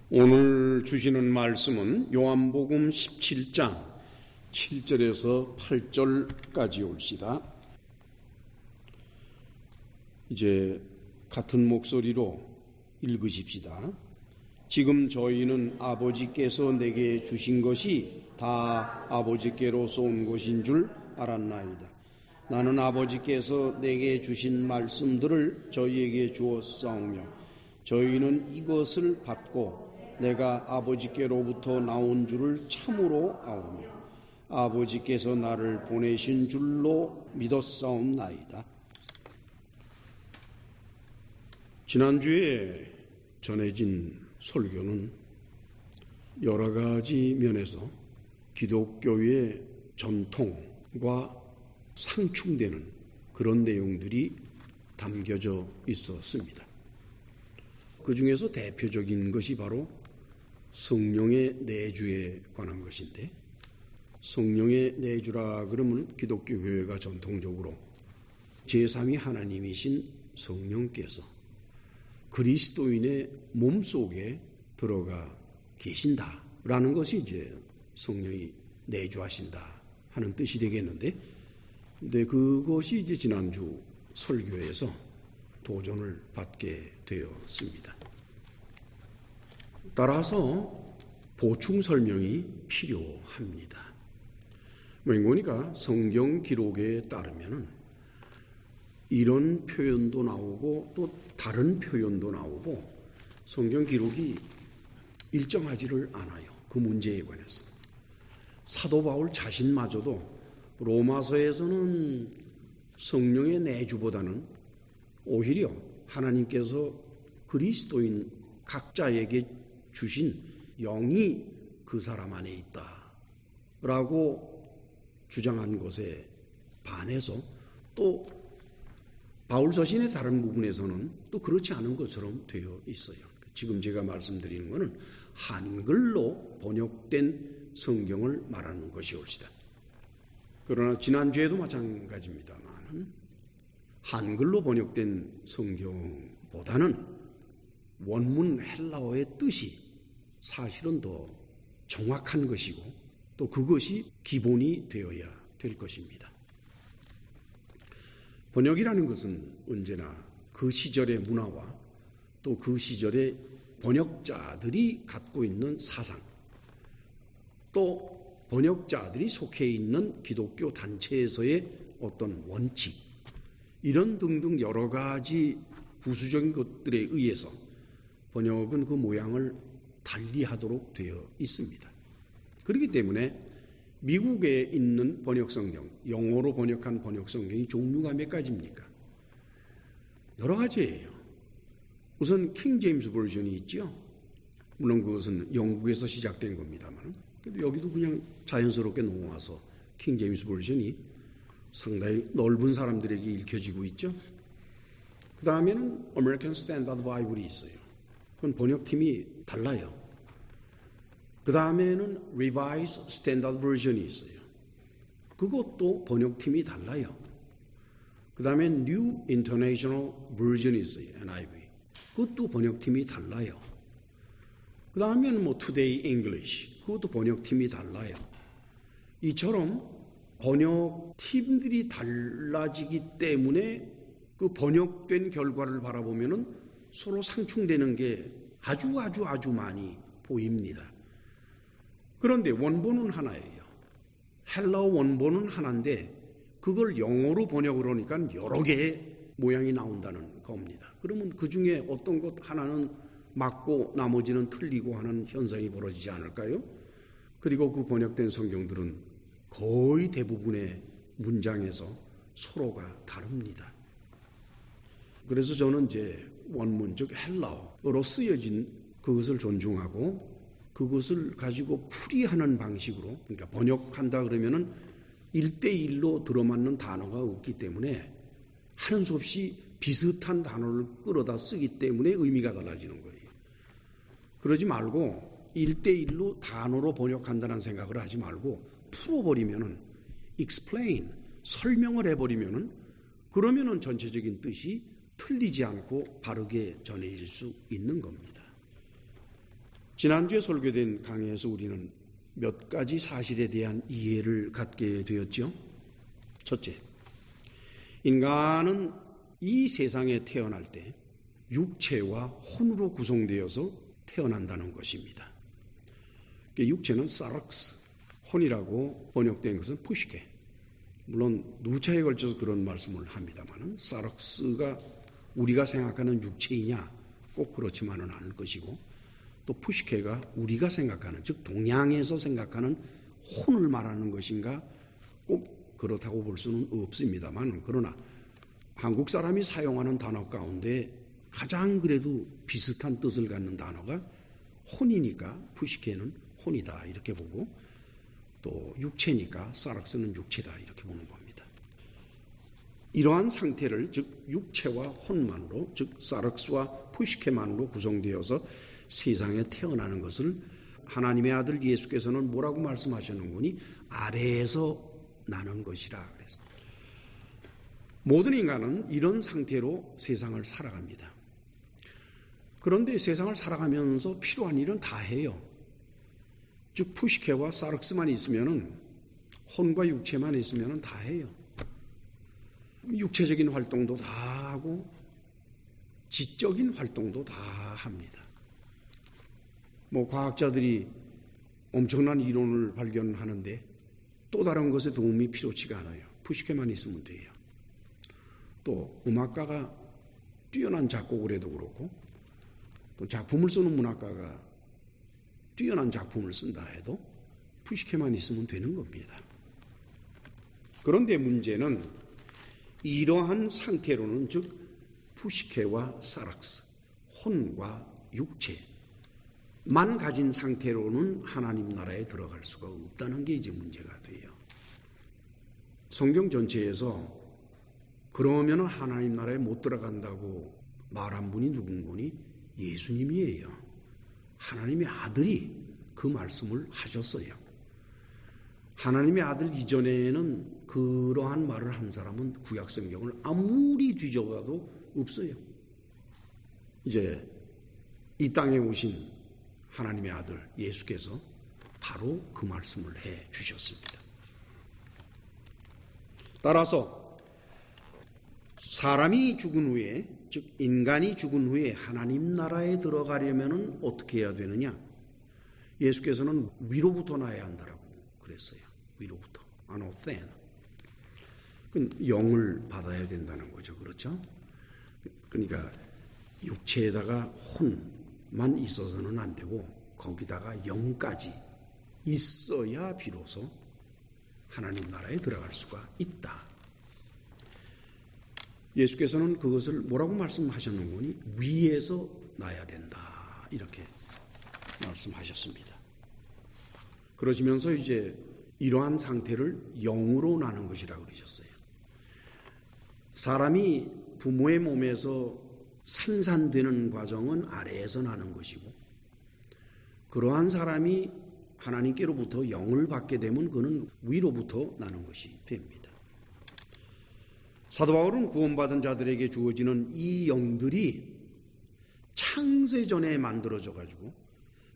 오늘 주시는 말씀은 요한복음 17장 7절에서 8절까지 올시다. 이제 같은 목소리로 읽으십시다. 지금 저희는 아버지께서 내게 주신 것이 다 아버지께로서 온 것인 줄 알았나이다. 나는 아버지께서 내게 주신 말씀들을 저희에게 주었사오며 저희는 이것을 받고 내가 아버지께로부터 나온 줄을 참으로 아오며 아버지께서 나를 보내신 줄로 믿었사옵나이다. 지난주에 전해진 설교는 여러 가지 면에서 기독교의 전통과 상충되는 그런 내용들이 담겨져 있었습니다. 그 중에서 대표적인 것이 바로 성령의 내주에 관한 것인데, 성령의 내주라 그러면 기독교 교회가 전통적으로 제3위 하나님이신 성령께서 그리스도인의 몸속에 들어가 계신다라는 것이 이제 성령이 내주하신다 하는 뜻이 되겠는데, 근데 그것이 이제 지난주 설교에서 도전을 받게 되었습니다. 따라서 보충 설명이 필요합니다. 왜냐하면 성경 기록에 따르면 이런 표현도 나오고 또 다른 표현도 나오고 성경 기록이 일정하지를 않아요. 그 문제에 관해서. 사도 바울 자신마저도 로마서에서는 성령의 내주보다는 오히려 하나님께서 그리스도인 각자에게 주신 영이 그 사람 안에 있다라고 주장한 것에 반해서 또 바울 서신의 다른 부분에서는 또 그렇지 않은 것처럼 되어 있어요. 지금 제가 말씀드리는 것은 한글로 번역된 성경을 말하는 것이올시다. 그러나 지난주에도 마찬가지입니다만 한글로 번역된 성경보다는 원문 헬라어의 뜻이 사실은 더 정확한 것이고 또 그것이 기본이 되어야 될 것입니다. 번역이라는 것은 언제나 그 시절의 문화와 또 그 시절의 번역자들이 갖고 있는 사상, 또 번역자들이 속해 있는 기독교 단체에서의 어떤 원칙, 이런 등등 여러 가지 부수적인 것들에 의해서 번역은 그 모양을 달리하도록 되어 있습니다. 그렇기 때문에 미국에 있는 번역성경, 영어로 번역한 번역성경이 종류가 몇 가지입니까? 여러 가지예요. 우선 킹 제임스 버전이 있죠. 물론 그것은 영국에서 시작된 겁니다만 그래도 여기도 그냥 자연스럽게 넘어와서 킹 제임스 버전이 상당히 넓은 사람들에게 읽혀지고 있죠. 그 다음에는 아메리칸 스탠다드 바이블이 있어요. 그건 번역팀이 달라요. 그 다음에는 Revised Standard Version이 있어요. 그것도 번역팀이 달라요. 그 다음에 New International Version이 있어요. NIV. 그것도 번역팀이 달라요. 그 다음에는 Today English. 그것도 번역팀이 달라요. 이처럼 번역팀들이 달라지기 때문에 그 번역된 결과를 바라보면은 서로 상충되는 게 아주 많이 보입니다. 그런데 원본은 하나예요. 헬라어 원본은 하나인데 그걸 영어로 번역을 하니까 여러 개의 모양이 나온다는 겁니다. 그러면 그 중에 어떤 것 하나는 맞고 나머지는 틀리고 하는 현상이 벌어지지 않을까요? 그리고 그 번역된 성경들은 거의 대부분의 문장에서 서로가 다릅니다. 그래서 저는 이제 원문, 즉 헬라어로 쓰여진 그것을 존중하고 그것을 가지고 풀이하는 방식으로, 그러니까 번역한다 그러면은 1대1로 들어맞는 단어가 없기 때문에 하는 수 없이 비슷한 단어를 끌어다 쓰기 때문에 의미가 달라지는 거예요. 그러지 말고 1대1로 단어로 번역한다는 생각을 하지 말고 풀어버리면은 explain, 설명을 해버리면은 그러면은 전체적인 뜻이 틀리지 않고 바르게 전해질 수 있는 겁니다. 지난주에 설교된 강의에서 우리는 몇 가지 사실에 대한 이해를 갖게 되었죠. 첫째, 인간은 이 세상에 태어날 때 육체와 혼으로 구성되어서 태어난다는 것입니다. 육체는 사락스, 혼이라고 번역된 것은 푸시케. 물론 누차에 걸쳐서 그런 말씀을 합니다만 사락스가 우리가 생각하는 육체이냐 꼭 그렇지만은 않을 것이고, 또 푸시케가 우리가 생각하는, 즉 동양에서 생각하는 혼을 말하는 것인가 꼭 그렇다고 볼 수는 없습니다만, 그러나 한국 사람이 사용하는 단어 가운데 가장 그래도 비슷한 뜻을 갖는 단어가 혼이니까 푸시케는 혼이다 이렇게 보고, 또 육체니까 사락스는 육체다 이렇게 보는 겁니다. 이러한 상태를, 즉 육체와 혼만으로, 즉 사락스와 푸시케만으로 구성되어서 세상에 태어나는 것을 하나님의 아들 예수께서는 뭐라고 말씀하셨는구니? 아래에서 나는 것이라 그래서. 모든 인간은 이런 상태로 세상을 살아갑니다. 그런데 세상을 살아가면서 필요한 일은 다 해요. 즉 푸시케와 사락스만 있으면은, 혼과 육체만 있으면은 다 해요. 육체적인 활동도 다 하고 지적인 활동도 다 합니다. 과학자들이 엄청난 이론을 발견하는데 또 다른 것에 도움이 필요치가 않아요. 푸시케만 있으면 돼요. 또 음악가가 뛰어난 작곡을 해도 그렇고, 또 작품을 쓰는 문학가가 뛰어난 작품을 쓴다 해도 푸시케만 있으면 되는 겁니다. 그런데 문제는 이러한 상태로는, 즉 푸시케와 사락스, 혼과 육체만 가진 상태로는 하나님 나라에 들어갈 수가 없다는 게 이제 문제가 돼요. 성경 전체에서 그러면 하나님 나라에 못 들어간다고 말한 분이 누군가니? 예수님이에요. 하나님의 아들이 그 말씀을 하셨어요. 하나님의 아들 이전에는 그러한 말을 한 사람은 구약 성경을 아무리 뒤져봐도 없어요. 이제 이 땅에 오신 하나님의 아들 예수께서 바로 그 말씀을 해 주셨습니다. 따라서 사람이 죽은 후에, 즉 인간이 죽은 후에 하나님 나라에 들어가려면 어떻게 해야 되느냐? 예수께서는 위로부터 나야 한다라고 그랬어요. 위로부터. 아노센. 영을 받아야 된다는 거죠. 그렇죠? 그러니까 육체에다가 혼만 있어서는 안 되고 거기다가 영까지 있어야 비로소 하나님 나라에 들어갈 수가 있다. 예수께서는 그것을 뭐라고 말씀하셨는구니? 위에서 나야 된다 이렇게 말씀하셨습니다. 그러시면서 이제 이러한 상태를 영으로 나는 것이라고 그러셨어요. 사람이 부모의 몸에서 생산되는 과정은 아래에서 나는 것이고, 그러한 사람이 하나님께로부터 영을 받게 되면 그는 위로부터 나는 것이 됩니다. 사도 바울은 구원받은 자들에게 주어지는 이 영들이 창세전에 만들어져 가지고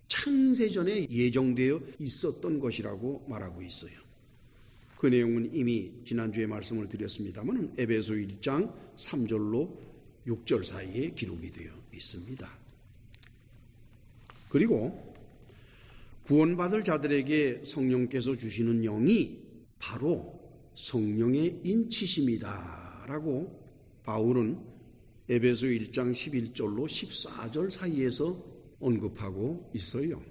창세전에 예정되어 있었던 것이라고 말하고 있어요. 그 내용은 이미 지난주에 말씀을 드렸습니다만 에베소 1장 3절로 6절 사이에 기록이 되어 있습니다. 그리고 구원받을 자들에게 성령께서 주시는 영이 바로 성령의 인치심이다 라고 바울은 에베소 1장 11절로 14절 사이에서 언급하고 있어요.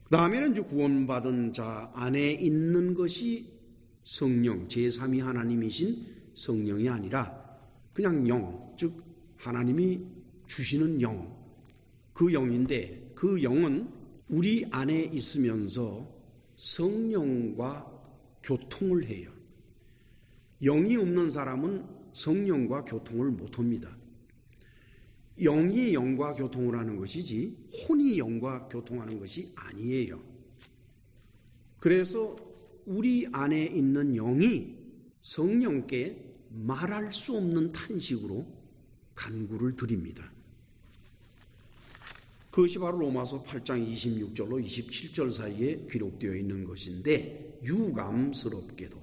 그 다음에는 이제 구원받은 자 안에 있는 것이 성령, 제3위 하나님이신 성령이 아니라 그냥 영, 즉 하나님이 주시는 영, 그 영인데 그 영은 우리 안에 있으면서 성령과 교통을 해요. 영이 없는 사람은 성령과 교통을 못합니다. 영이 영과 교통을 하는 것이지 혼이 영과 교통하는 것이 아니에요. 그래서 우리 안에 있는 영이 성령께 말할 수 없는 탄식으로 간구를 드립니다. 그것이 바로 로마서 8장 26절로 27절 사이에 기록되어 있는 것인데, 유감스럽게도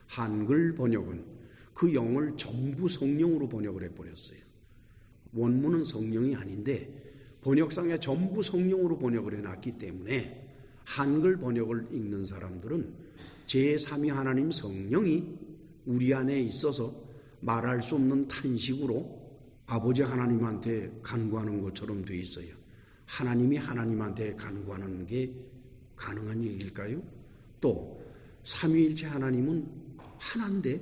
한글 번역은 그 영을 전부 성령으로 번역을 해버렸어요. 원문은 성령이 아닌데 번역상에 전부 성령으로 번역을 해놨기 때문에 한글 번역을 읽는 사람들은 제3위 하나님 성령이 우리 안에 있어서 말할 수 없는 탄식으로 아버지 하나님한테 간구하는 것처럼 돼 있어요. 하나님이 하나님한테 간구하는 게 가능한 얘기일까요? 또 삼위일체 하나님은 하나인데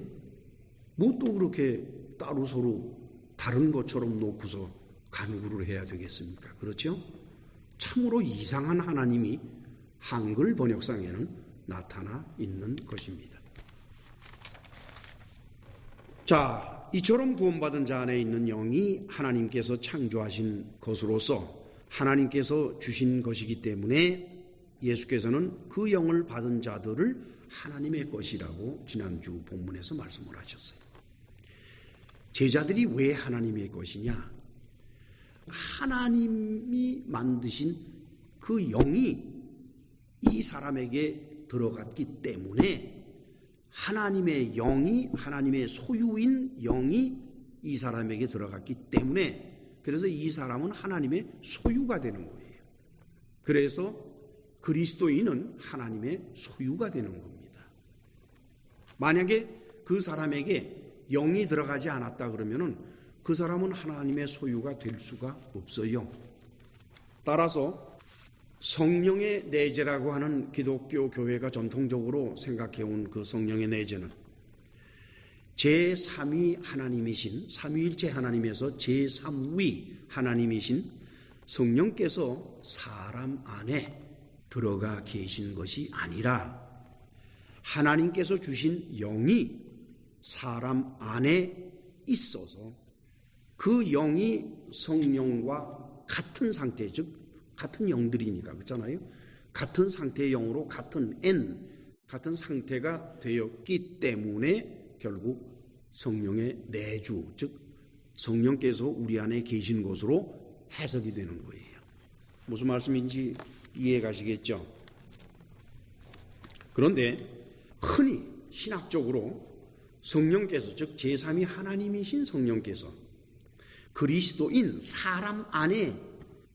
뭐 또 그렇게 따로 서로 다른 것처럼 놓고서 간구를 해야 되겠습니까? 그렇죠? 참으로 이상한 하나님이 한글 번역상에는 나타나 있는 것입니다. 자, 이처럼 구원받은 자 안에 있는 영이 하나님께서 창조하신 것으로서 하나님께서 주신 것이기 때문에 예수께서는 그 영을 받은 자들을 하나님의 것이라고 지난주 본문에서 말씀을 하셨어요. 제자들이 왜 하나님의 것이냐? 하나님이 만드신 그 영이 이 사람에게 들어갔기 때문에 하나님의 영이, 하나님의 소유인 영이 이 사람에게 들어갔기 때문에, 그래서 이 사람은 하나님의 소유가 되는 거예요. 그래서 그리스도인은 하나님의 소유가 되는 겁니다. 만약에 그 사람에게 영이 들어가지 않았다 그러면은 그 사람은 하나님의 소유가 될 수가 없어요. 따라서 성령의 내재라고 하는 기독교 교회가 전통적으로 생각해온 그 성령의 내재는 제3위 하나님이신, 삼위일체 하나님에서 제3위 하나님이신 성령께서 사람 안에 들어가 계신 것이 아니라 하나님께서 주신 영이 사람 안에 있어서 그 영이 성령과 같은 상태, 즉 같은 영들이니까, 그렇잖아요. 같은 상태의 영으로 같은 같은 상태가 되었기 때문에 결국 성령의 내주, 즉 성령께서 우리 안에 계신 것으로 해석이 되는 거예요. 무슨 말씀인지 이해 가시겠죠? 그런데 흔히 신학적으로 성령께서, 즉 제3위 하나님이신 성령께서 그리스도인 사람 안에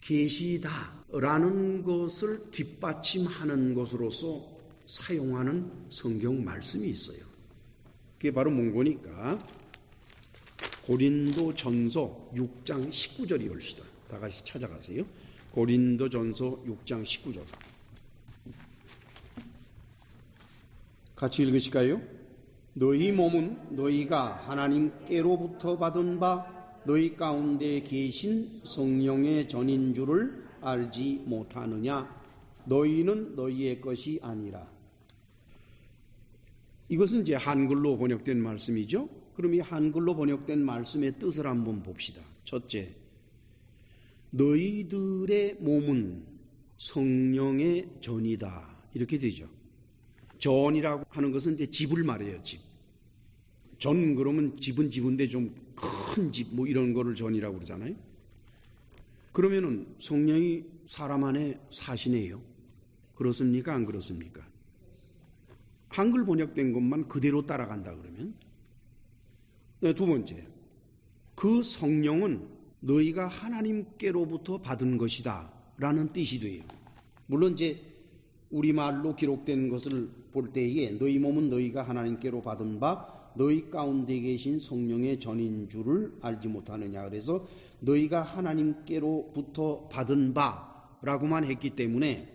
계시다라는 것을 뒷받침하는 것으로서 사용하는 성경 말씀이 있어요. 그게 바로 뭔거니까 고린도전서 6장 19절이 옵시다. 다 같이 찾아가세요. 고린도전서 6장 19절. 같이 읽으실까요? 너희 몸은 너희가 하나님께로부터 받은 바 너희 가운데 계신 성령의 전인 줄을 알지 못하느냐? 너희는 너희의 것이 아니라. 이것은 이제 한글로 번역된 말씀이죠. 그럼 이 한글로 번역된 말씀의 뜻을 한번 봅시다. 첫째, 너희들의 몸은 성령의 전이다, 이렇게 되죠. 전이라고 하는 것은 이제 집을 말해요. 집. 전 그러면 집은 집인데 좀 큰 집 뭐 이런 거를 전이라고 그러잖아요. 그러면은 성령이 사람 안에 사시네요. 그렇습니까? 안 그렇습니까? 한글 번역된 것만 그대로 따라간다 그러면. 네, 두 번째, 그 성령은 너희가 하나님께로부터 받은 것이다 라는 뜻이 돼요. 물론 이제 우리말로 기록된 것을 볼 때에 너희 몸은 너희가 하나님께로 받은 바 너희 가운데 계신 성령의 전인 줄을 알지 못하느냐. 그래서 너희가 하나님께로부터 받은 바라고만 했기 때문에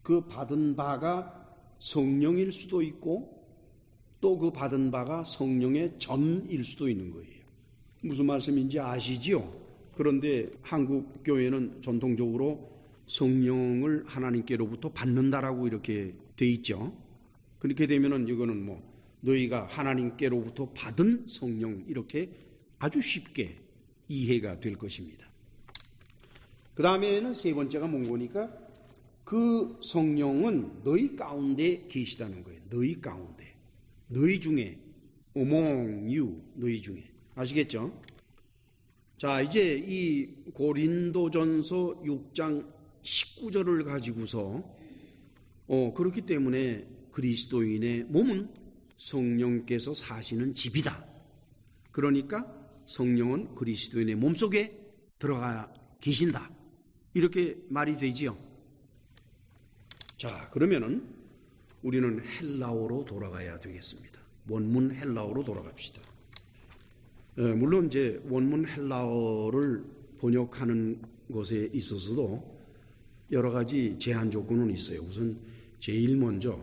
그 받은 바가 성령일 수도 있고 또 그 받은 바가 성령의 전일 수도 있는 거예요. 무슨 말씀인지 아시지요? 그런데 한국 교회는 전통적으로 성령을 하나님께로부터 받는다라고 이렇게 돼 있죠. 그렇게 되면은 이거는 뭐 너희가 하나님께로부터 받은 성령, 이렇게 아주 쉽게 이해가 될 것입니다. 그 다음에는 세 번째가 뭔거니까 그 성령은 너희 가운데 계시다는 거예요. 너희 가운데, 너희 중에, among you, 너희 중에. 아시겠죠? 자, 이제 이 고린도전서 6장 19절을 가지고서 그렇기 때문에 그리스도인의 몸은 성령께서 사시는 집이다. 그러니까 성령은 그리스도인의 몸속에 들어가 계신다. 이렇게 말이 되지요. 자, 그러면은 우리는 헬라어로 돌아가야 되겠습니다. 원문 헬라어로 돌아갑시다. 물론 이제 원문 헬라어를 번역하는 것에 있어서도 여러 가지 제한 조건은 있어요. 우선 제일 먼저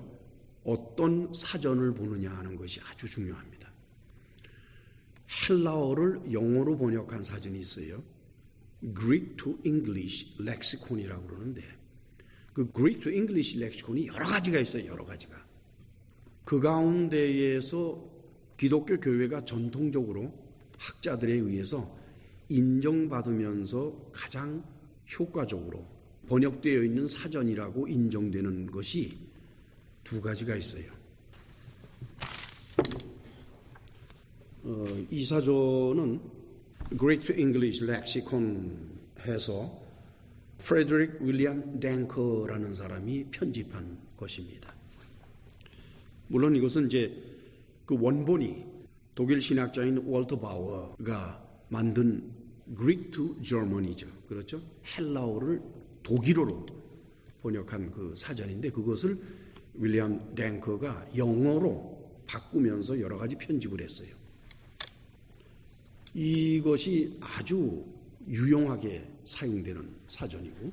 어떤 사전을 보느냐 하는 것이 아주 중요합니다. 헬라어를 영어로 번역한 사전이 있어요. Greek to English lexicon이라고 그러는데 그 Greek to English lexicon이 여러 가지가 있어요. 여러 가지가. 그 가운데에서 기독교 교회가 전통적으로 학자들에 의해서 인정받으면서 가장 효과적으로 번역되어 있는 사전이라고 인정되는 것이 두 가지가 있어요. 이 사전은 Greek to English Lexicon 해서 프레드릭 윌리엄 댕커라는 사람이 편집한 것입니다. 물론 이것은 이제 그 원본이 독일 신학자인 월터 바워가 만든 Greek to German이죠. 그렇죠? 헬라어를 독일어로 번역한 그 사전인데 그것을 윌리엄 댕커가 영어로 바꾸면서 여러 가지 편집을 했어요. 이것이 아주 유용하게 사용되는 사전이고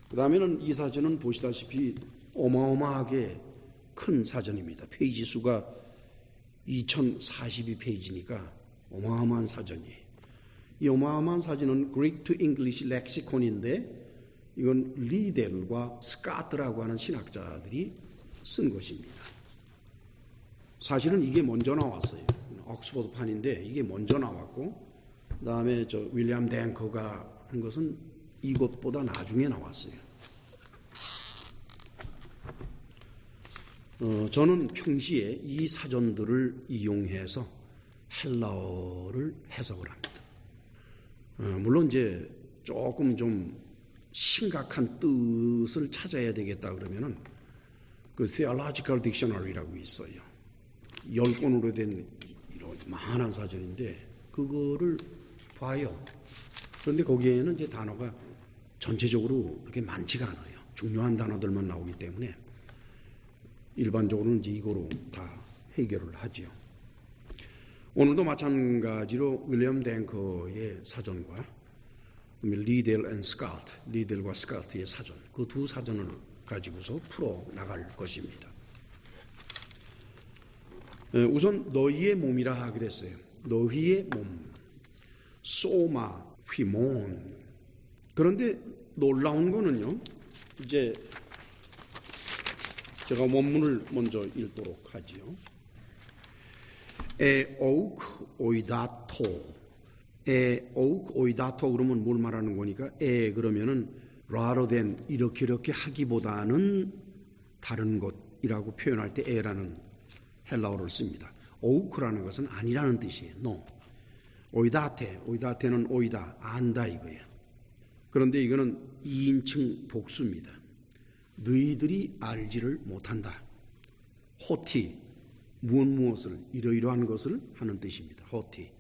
그 다음에는 이 사전은 보시다시피 어마어마하게 큰 사전입니다. 페이지 수가 2042페이지니까 어마어마한 사전이에요. 이 어마어마한 사전은 Greek to English Lexicon인데 이건 리델과 스카트라고 하는 신학자들이 쓴 것입니다. 사실은 이게 먼저 나왔어요. 옥스퍼드판인데 이게 먼저 나왔고 그 다음에 저 윌리엄 댕커가 한 것은 이것보다 나중에 나왔어요. 저는 평시에 이 사전들을 이용해서 헬라어를 해석을 합니다. 물론 이제 조금 좀 심각한 뜻을 찾아야 되겠다 그러면은 그 Theological Dictionary라고 있어요. 10권으로 된 이런 많은 사전인데 그거를 봐요. 그런데 거기에는 이제 단어가 전체적으로 그렇게 많지가 않아요. 중요한 단어들만 나오기 때문에 일반적으로는 이제 이거로 다 해결을 하지요. 오늘도 마찬가지로 윌리엄 댕커의 사전과 리델 앤 스카트, 리델과 스카트의 사전, 그 두 사전을 가지고서 풀어 나갈 것입니다. 우선 너희의 몸이라 그랬어요. 너희의 몸, 소마, 휘몬. 그런데 놀라운 거는요. 이제 제가 원문을 먼저 읽도록 하지요. 에오크 오이다토. 에오크 오이다토 그러면 뭘 말하는 거니까 그러면은 rather than 이렇게 하기보다는 다른 것이라고 표현할 때 에라는 헬라어를 씁니다. 오우크라는 것은 아니라는 뜻이에요. No. 오이다테는 오이다, 안다 이거예요. 그런데 이거는 2인칭 복수입니다. 너희들이 알지를 못한다. 호티, 무엇을 이러이러한 것을 하는 뜻입니다. 호티.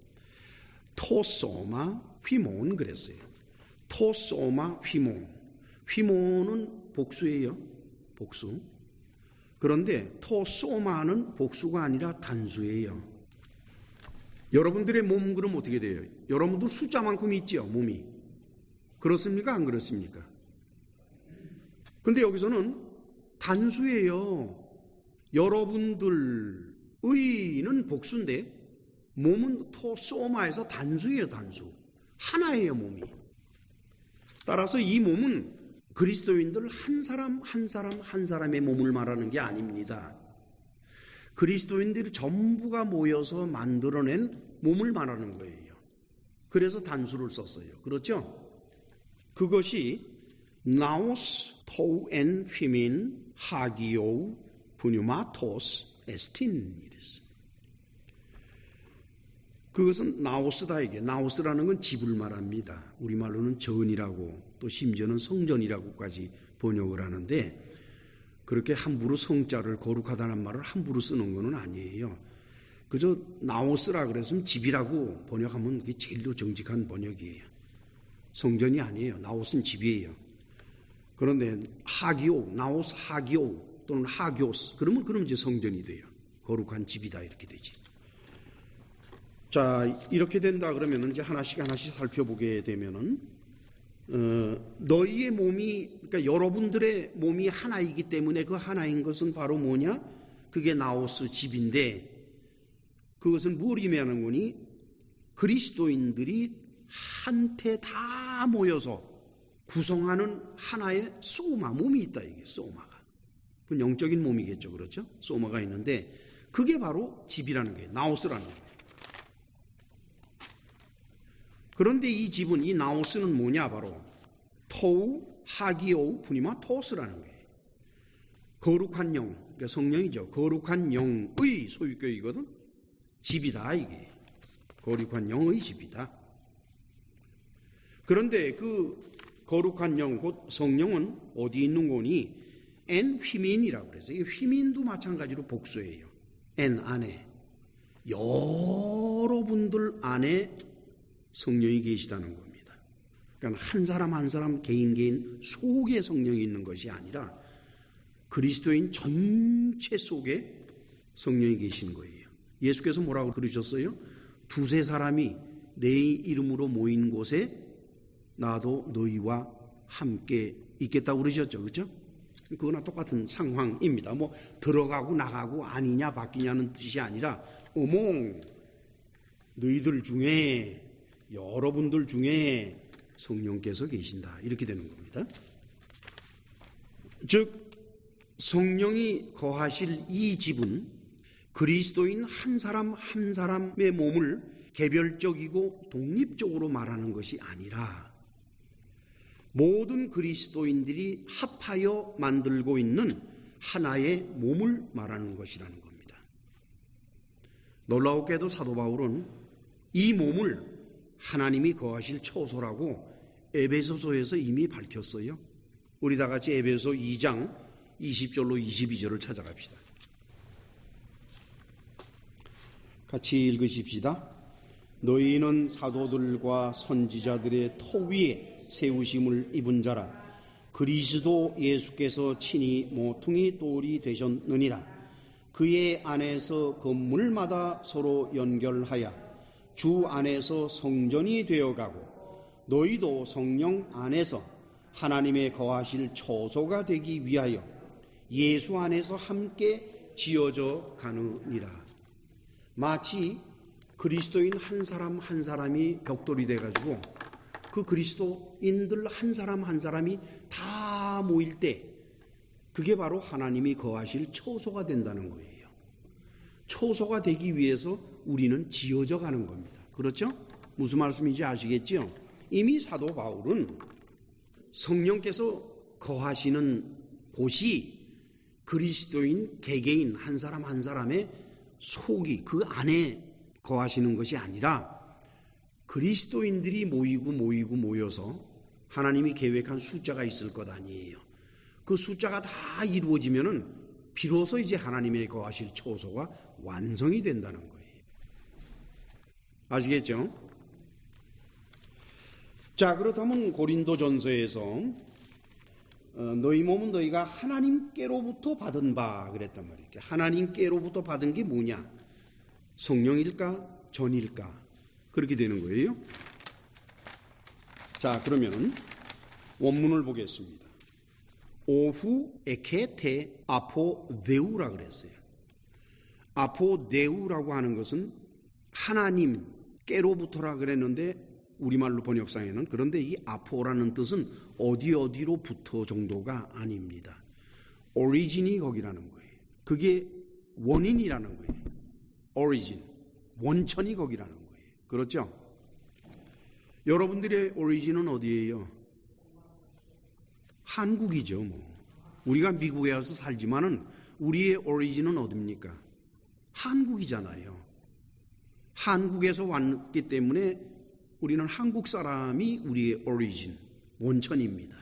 토소마 휘몬 그랬어요. 토소마 휘몬. 휘몬은 복수예요. 복수. 그런데 토소마는 복수가 아니라 단수예요. 여러분들의 몸 그럼 어떻게 돼요? 여러분도 숫자만큼 있죠, 몸이. 그렇습니까? 안 그렇습니까? 근데 여기서는 단수예요. 여러분들의는 복수인데 몸은 토소마에서 단수예요, 단수. 하나예요, 몸이. 따라서 이 몸은 그리스도인들 한 사람의 몸을 말하는 게 아닙니다. 그리스도인들이 전부가 모여서 만들어낸 몸을 말하는 거예요. 그래서 단수를 썼어요. 그렇죠? 그것이 나오스 토엔 휘민 하기오 부뉴마토스 에스틴 이랬어요. 그것은 나오스다. 이게 나오스라는 건 집을 말합니다. 우리말로는 전이라고 또 심지어는 성전이라고까지 번역을 하는데, 그렇게 함부로 성자를 거룩하다는 말을 함부로 쓰는 것은 아니에요. 그저 나오스라 그랬으면 집이라고 번역하면 그게 제일 정직한 번역이에요. 성전이 아니에요. 나오스는 집이에요. 그런데 하기오, 나오스 하기오 또는 하교스, 그러면 이제 성전이 돼요. 거룩한 집이다 이렇게 되지. 자, 이렇게 된다 그러면 이제 하나씩 살펴보게 되면은 너희의 몸이, 그러니까 여러분들의 몸이 하나이기 때문에 그 하나인 것은 바로 뭐냐? 그게 나오스 집인데, 그것은 뭘 의미하는 거니? 그리스도인들이 한테 다 모여서 구성하는 하나의 소마, 몸이 있다. 이게 소마가. 그 영적인 몸이겠죠. 그렇죠? 소마가 있는데 그게 바로 집이라는 거예요. 나오스라는 거예요. 그런데 이 집은, 이 나오스는 뭐냐? 바로 토우 하기오우 푸니마 토스라는 거예요. 거룩한 영, 그러니까 성령이죠. 거룩한 영의 소유격이거든. 집이다 이게. 거룩한 영의 집이다. 그런데 그 거룩한 영, 곧 성령은 어디 있는 거니? 엔 휘민이라고 그래서, 이 휘민도 마찬가지로 복수예요. 엔 안에, 여러분들 안에 성령이 계시다는 겁니다. 그러니까 한 사람 한 사람 개인 속에 성령이 있는 것이 아니라 그리스도인 전체 속에 성령이 계신 거예요. 예수께서 뭐라고 그러셨어요? 두세 사람이 내 이름으로 모인 곳에 나도 너희와 함께 있겠다고 그러셨죠. 그렇죠? 그거나 똑같은 상황입니다. 뭐 들어가고 나가고 아니냐 바뀌냐는 뜻이 아니라, 어몽 너희들 중에, 여러분들 중에 성령께서 계신다 이렇게 되는 겁니다. 즉 성령이 거하실 이 집은 그리스도인 한 사람 한 사람의 몸을 개별적이고 독립적으로 말하는 것이 아니라 모든 그리스도인들이 합하여 만들고 있는 하나의 몸을 말하는 것이라는 겁니다. 놀라웠게도 사도 바울은 이 몸을 하나님이 거하실 처소라고 에베소서에서 이미 밝혔어요. 우리 다 같이 에베소 2장 20절로 22절을 찾아갑시다. 같이 읽으십시다. 너희는 사도들과 선지자들의 토 위에 세우심을 입은 자라. 그리스도 예수께서 친히 모퉁이 돌이 되셨느니라. 그의 안에서 건물마다 서로 연결하여 주 안에서 성전이 되어가고 너희도 성령 안에서 하나님의 거하실 처소가 되기 위하여 예수 안에서 함께 지어져 가느니라. 마치 그리스도인 한 사람 한 사람이 벽돌이 돼가지고 그 그리스도인들 한 사람 한 사람이 다 모일 때 그게 바로 하나님이 거하실 처소가 된다는 거예요. 처소가 되기 위해서 우리는 지어져 가는 겁니다. 그렇죠? 무슨 말씀인지 아시겠죠? 이미 사도 바울은 성령께서 거하시는 곳이 그리스도인 개개인 한 사람 한 사람의 속이 그 안에 거하시는 것이 아니라 그리스도인들이 모여서 하나님이 계획한 숫자가 있을 것 아니에요. 그 숫자가 다 이루어지면은 비로소 이제 하나님의 거하실 처소가 완성이 된다는 거예요. 아시겠죠? 자, 그렇다면 고린도전서에서 너희 몸은 너희가 하나님께로부터 받은 바 그랬단 말이에요. 하나님께로부터 받은 게 뭐냐? 성령일까? 전일까? 그렇게 되는 거예요. 자, 그러면 원문을 보겠습니다. 오후 에케테 아포데우라 그랬어요. 아포데우라고 하는 것은 하나님께로부터라 그랬는데 우리말로 번역상에는, 그런데 이 아포라는 뜻은 어디로부터 정도가 아닙니다. 오리진이 거기라는 거예요. 그게 원인이라는 거예요. 오리진, 원천이 거기라는 거예요. 그렇죠? 여러분들의 오리진은 어디예요? 한국이죠. 뭐 우리가 미국에 와서 살지만은 우리의 오리진은 어디입니까? 한국이잖아요. 한국에서 왔기 때문에 우리는 한국 사람이 우리의 오리진, 원천입니다.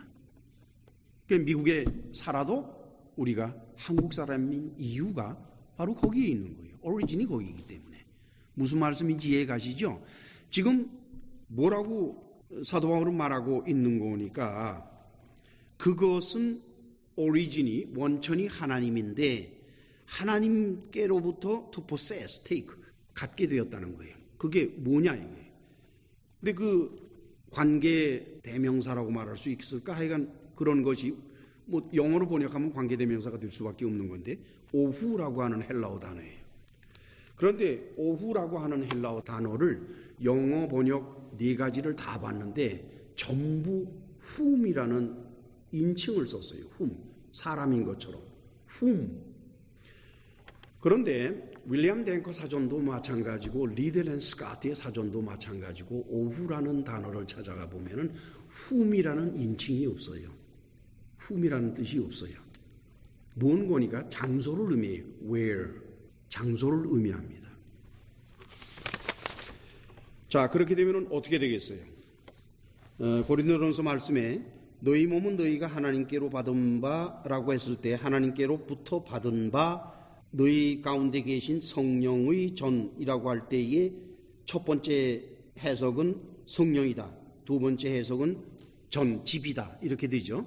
그러니까 미국에 살아도 우리가 한국 사람인 이유가 바로 거기에 있는 거예요. 오리진이 거기이기 때문에. 무슨 말씀인지 이해 가시죠? 지금 뭐라고 사도 바울은 말하고 있는 거니까 그것은 오리진이 원천이 하나님인데 하나님께로부터 to possess, take, 갖게 되었다는 거예요. 그게 뭐냐 이게. 근데 그 관계 대명사라고 말할 수 있을까? 하여간 그런 것이 뭐 영어로 번역하면 관계 대명사가 될 수밖에 없는 건데 오후라고 하는 헬라어 단어예요. 그런데 오후라고 하는 헬라어 단어를 영어 번역 네 가지를 다 봤는데 전부 whom이라는 인칭을 썼어요. whom, 사람인 것처럼 whom. 그런데 윌리엄 댕커 사전도 마찬가지고 리델 스카트의 사전도 마찬가지고 오후라는 단어를 찾아가 보면은 whom이라는 인칭이 없어요. whom이라는 뜻이 없어요. 뭔 거니까 장소를 의미해요. where, 장소를 의미합니다. 자, 그렇게 되면 어떻게 되겠어요? 고린도전서 말씀에 너희 몸은 너희가 하나님께로 받은 바라고 했을 때 하나님께로부터 받은 바 너희 가운데 계신 성령의 전이라고 할 때에 첫 번째 해석은 성령이다. 두 번째 해석은 전, 집이다. 이렇게 되죠.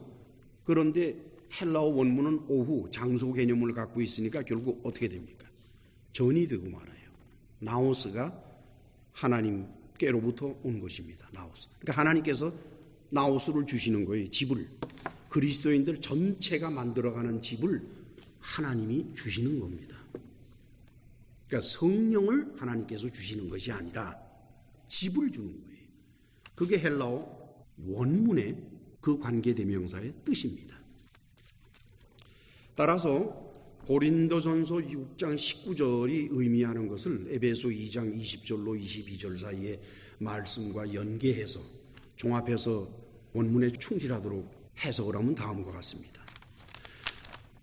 그런데 헬라어 원문은 오후, 장소 개념을 갖고 있으니까 결국 어떻게 됩니까? 전이 되고 말아요. 나오스가 하나님께로부터 온 것입니다. 나오스. 그러니까 하나님께서 나오스를 주시는 거예요. 집을. 그리스도인들 전체가 만들어가는 집을 하나님이 주시는 겁니다. 그러니까 성령을 하나님께서 주시는 것이 아니라 집을 주는 거예요. 그게 헬라어 원문의 그 관계대명사의 뜻입니다. 따라서 고린도전서 6장 19절이 의미하는 것을 에베소 2장 20절로 22절 사이의 말씀과 연계해서 종합해서 원문에 충실하도록 해석을 하면 다음과 같습니다.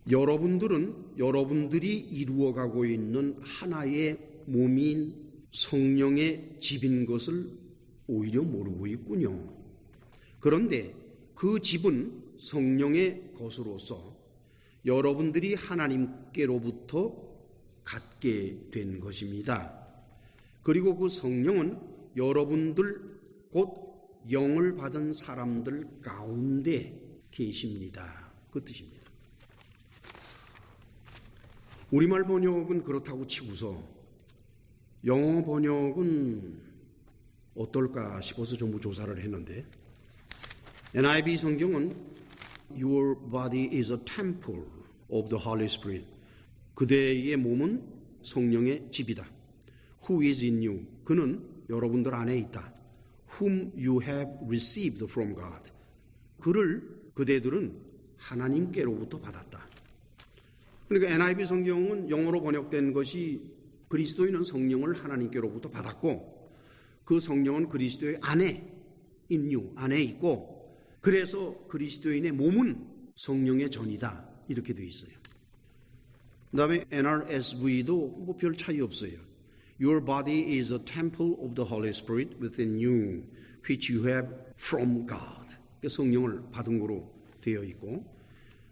여러분들이 이루어가고 있는 하나의 몸인 성령의 집인 것을 오히려 모르고 있군요. 그런데 그 집은 성령의 것으로서 여러분들이 하나님께로부터 갖게 된 것입니다. 그리고 그 성령은 여러분들 곧 영을 받은 사람들 가운데 계십니다. 그 뜻입니다. 우리말 번역은 그렇다고 치고서 영어 번역은 어떨까 싶어서 전부 조사를 했는데 NIV 성경은 Your body is a temple of the Holy Spirit. 그대의 몸은 성령의 집이다. Who is in you? 그는 여러분들 안에 있다. Whom you have received from God. 그대들은 하나님께로부터 받았다. 그러니까 NIV 성경은 영어로 번역된 것이 그리스도인은 성령을 하나님께로부터 받았고 그 성령은 그리스도의 안에 in you, 안에 있고 그래서 그리스도인의 몸은 성령의 전이다. 이렇게 되어 있어요. 그 다음에 NRSV도 별 차이 없어요. Your body is a temple of the Holy Spirit within you, which you have from God. 성령을 받은 거로 되어 있고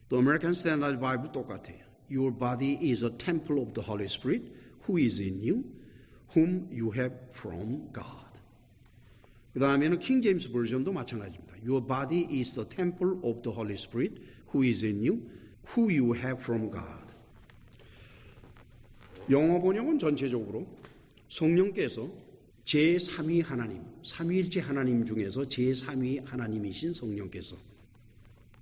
또 American Standard Bible 똑같아요. Your body is a temple of the Holy Spirit who is in you, whom you have from God. 그 다음에는 킹 제임스 버전도 마찬가지입니다. Your body is the temple of the Holy Spirit who is in you, who you have from God. 영어 번역은 전체적으로 성령께서 제3위 하나님, 삼위일체 하나님 중에서 제3위 하나님이신 성령께서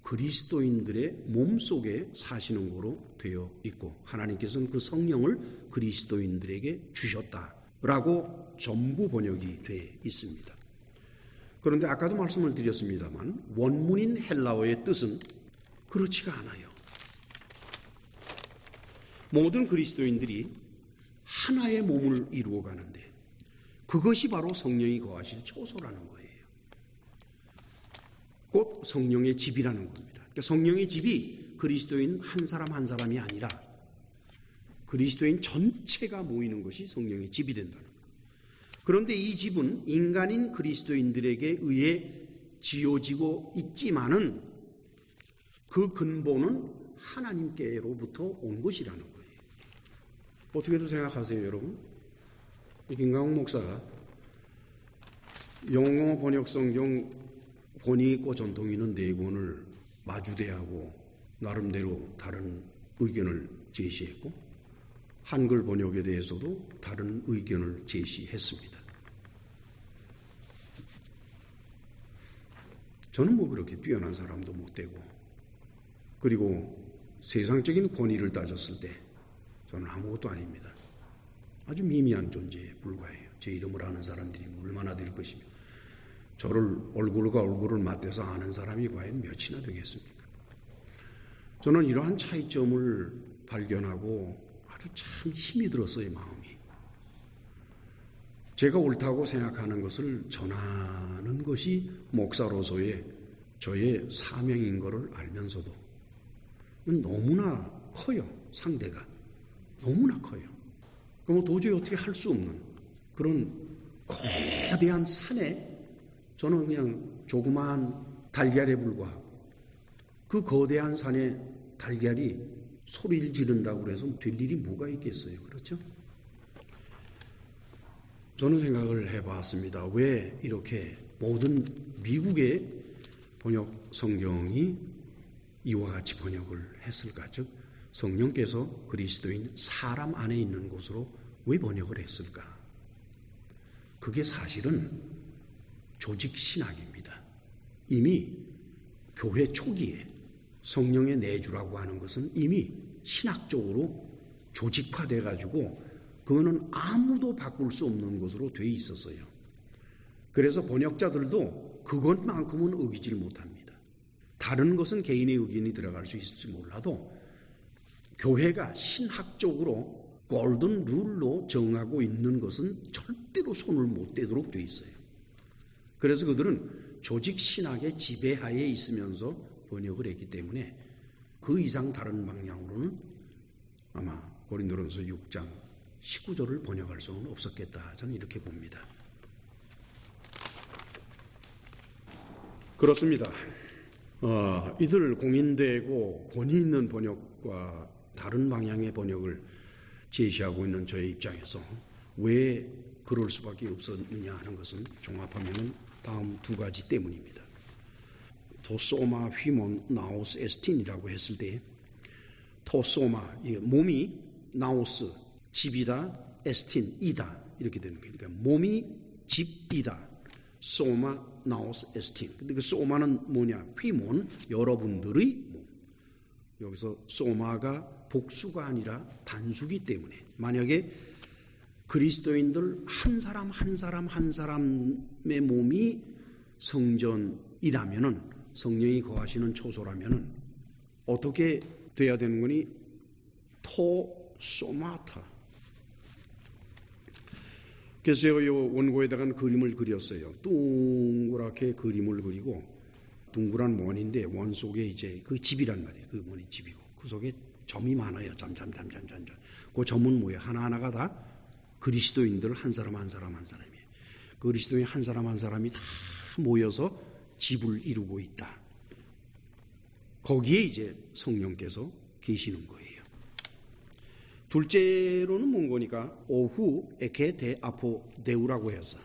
그리스도인들의 몸속에 사시는 거로 되어 있고 하나님께서는 그 성령을 그리스도인들에게 주셨다라고 전부 번역이 되어 있습니다. 그런데 아까도 말씀을 드렸습니다만 원문인 헬라어의 뜻은 그렇지가 않아요. 모든 그리스도인들이 하나의 몸을 이루어 가는데 그것이 바로 성령이 거하실 처소라는 거예요. 곧 성령의 집이라는 겁니다. 그러니까 성령의 집이 그리스도인 한 사람 한 사람이 아니라 그리스도인 전체가 모이는 것이 성령의 집이 된다는 거예요. 그런데 이 집은 인간인 그리스도인들에게 의해 지어지고 있지만은 그 근본은 하나님께로부터 온 것이라는 거예요. 어떻게들 생각하세요, 여러분? 김강욱 목사가 영어 번역 성경 권위 있고 전통 있는 4권을 마주대하고 나름대로 다른 의견을 제시했고 한글 번역에 대해서도 다른 의견을 제시했습니다. 저는 뭐 그렇게 뛰어난 사람도 못 되고, 그리고 세상적인 권위를 따졌을 때 저는 아무것도 아닙니다. 아주 미미한 존재에 불과해요. 제 이름을 아는 사람들이 얼마나 될 것이며, 저를 얼굴과 얼굴을 맞대서 아는 사람이 과연 몇이나 되겠습니까? 저는 이러한 차이점을 발견하고 아주 참 힘이 들었어요, 마음이. 제가 옳다고 생각하는 것을 전하는 것이 목사로서의 저의 사명인 것을 알면서도 너무나 커요, 상대가. 너무나 커요. 그럼 도저히 어떻게 할 수 없는 그런 거대한 산에 저는 그냥 조그마한 달걀에 불과하고, 그 거대한 산에 달걀이 소리를 지른다고 해서 될 일이 뭐가 있겠어요? 그렇죠? 저는 생각을 해봤습니다. 왜 이렇게 모든 미국의 번역 성경이 이와 같이 번역을 했을까? 즉 성령께서 그리스도인 사람 안에 있는 곳으로 왜 번역을 했을까? 그게 사실은 조직 신학입니다. 이미 교회 초기에 성령의 내주라고 하는 것은 이미 신학적으로 조직화돼 가지고 그거는 아무도 바꿀 수 없는 것으로 돼 있었어요. 그래서 번역자들도 그것만큼은 어기질 못합니다. 다른 것은 개인의 의견이 들어갈 수 있을지 몰라도 교회가 신학적으로 골든 룰로 정하고 있는 것은 절대로 손을 못 대도록 돼 있어요. 그래서 그들은 조직 신학의 지배하에 있으면서 번역을 했기 때문에 그 이상 다른 방향으로는 아마 고린도전서 6장 19절을 번역할 수는 없었겠다. 저는 이렇게 봅니다. 그렇습니다. 이들 공인되고 권위 있는 번역과 다른 방향의 번역을 제시하고 있는 저의 입장에서 왜 그럴 수밖에 없었느냐 하는 것은 종합하면 다음 2가지 때문입니다. 토소마 휘몬 나오스 에스틴이라고 했을 때 토소마, 몸이 나오스, 집이다, 에스틴, 이다 이렇게 되는 거예요. 그러니까 몸이 집이다. 소마 나오스 에스틴. 근데 그 소마는 뭐냐? 휘몬, 여러분들의 몸. 여기서 소마가 복수가 아니라 단수기 때문에 만약에 그리스도인들 한 사람 한 사람 한 사람의 몸이 성전이라면은, 성령이 거하시는 초소라면은 어떻게 돼야 되는 거니? 토소마타. 그래서 제가 이 원고에다가 그림을 그렸어요. 동그랗게 그림을 그리고, 둥그란 원인데 원 속에 이제 그 집이란 말이에요. 그 원이 집이고 그 속에 점이 많아요. 점점점점점. 그 점은 뭐예요? 하나하나가 다 그리스도인들 한 사람 한 사람 한 사람이에요. 그리스도인 한 사람 한 사람이 다 모여서 집을 이루고 있다. 거기에 이제 성령께서 계시는 거예요. 둘째로는 뭔 거니까 오후 에케 데 아포 데우라고 해서